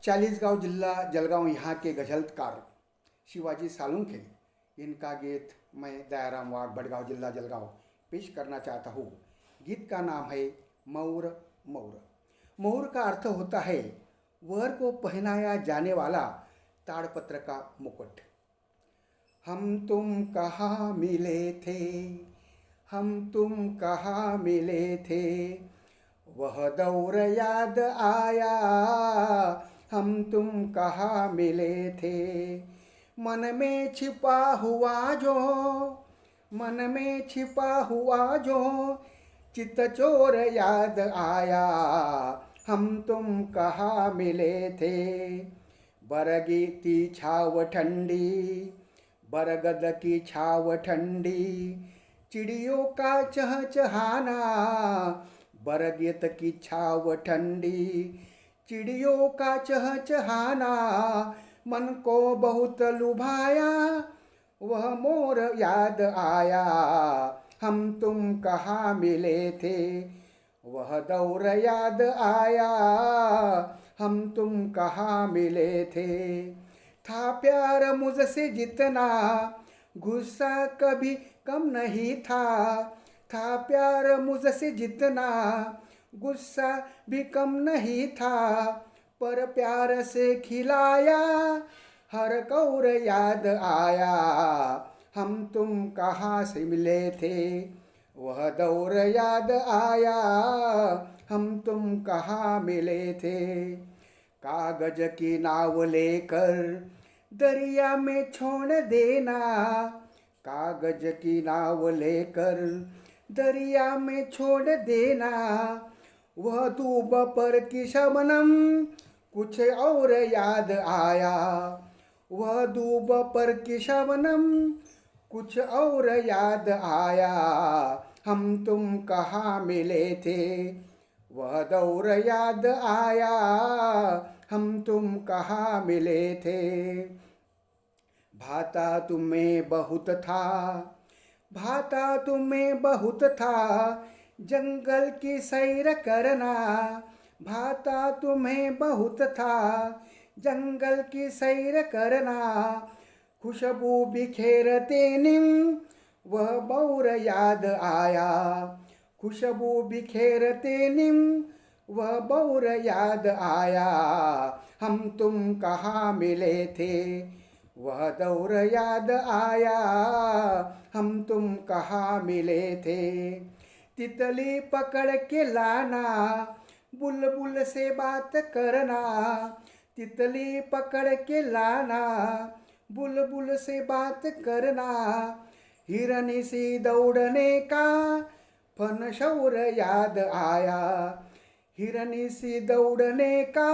चालीसगांव जिला जलगांव यहाँ के गजलकार शिवाजी सालुंखे इनका गीत मैं दयाराम वाघ बड़गांव जिला जलगांव पेश करना चाहता हूँ। गीत का नाम है मौर मौर। मौर का अर्थ होता है वर को पहनाया जाने वाला ताड़पत्र का मुकुट। हम तुम कहाँ मिले थे, हम तुम कहाँ मिले थे, वह दौर याद आया, हम तुम कहाँ मिले थे। मन में छिपा हुआ जो, मन में छिपा हुआ जो चित चोर याद आया, हम तुम कहाँ मिले थे। बरगी की छाव ठंडी, बरगद की छाव ठंडी, चिड़ियों का चहचहाना, बरगद की छाव ठंडी, चिड़ियों का चहचहाना, मन को बहुत लुभाया, वह मोर याद आया, हम तुम कहाँ मिले थे। वह दौर याद आया, हम तुम कहाँ मिले थे। था प्यार मुझसे जितना, गुस्सा कभी कम नहीं था प्यार मुझसे जितना, गुस्सा भी कम नहीं था। पर प्यार से खिलाया, हर कौर याद आया, हम तुम कहाँ से मिले थे। वह दौर याद आया, हम तुम कहाँ मिले थे। कागज की नाव लेकर दरिया में छोड़ देना, कागज की नाव लेकर दरिया में छोड़ देना। वह दूब पर की शबनम कुछ और याद आया, वह दूब पर की शबनम कुछ और याद आया, हम तुम कहाँ मिले थे। वह दौर याद आया, हम तुम कहाँ मिले थे। भाता तुम्हें बहुत था, भाता तुम्हें बहुत था, जंगल की सैर करना। भाता तुम्हें बहुत था, जंगल की सैर करना। खुशबू बिखेरते निम, वह मौर याद आया, खुशबू बिखेरते निम, वह मौर याद आया, हम तुम कहाँ मिले थे। वह दौर याद आया, हम तुम कहाँ मिले थे। तितली पकड़ के लाना, बुलबुल से बात करना। तितली पकड़ के लाना, बुलबुल से बात करना। हिरनी सी दौड़ने का फन शौर याद आया, हिरनी सी दौड़ने का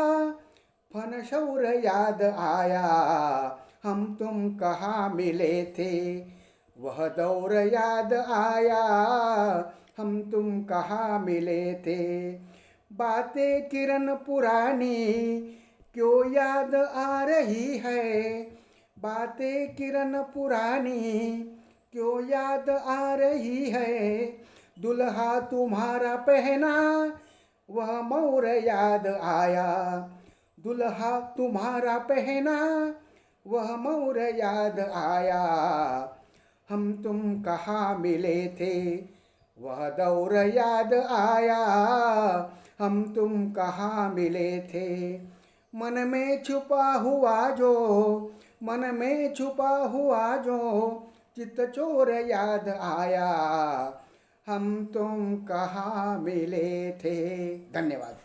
फन शौर याद आया, हम तुम कहाँ मिले थे। वह दौर याद आया, हम तुम कहाँ मिले थे। बातें किरण पुरानी क्यों याद आ रही है, बातें किरण पुरानी क्यों याद आ रही है। दुल्हा तुम्हारा पहना वह मोर याद आया, दुल्हा तुम्हारा पहना वह मोर याद आया, हम तुम कहाँ मिले थे। वह दौर याद आया, हम तुम कहाँ मिले थे। मन में छुपा हुआ जो, मन में छुपा हुआ जो चित चोर याद आया, हम तुम कहाँ मिले थे। धन्यवाद।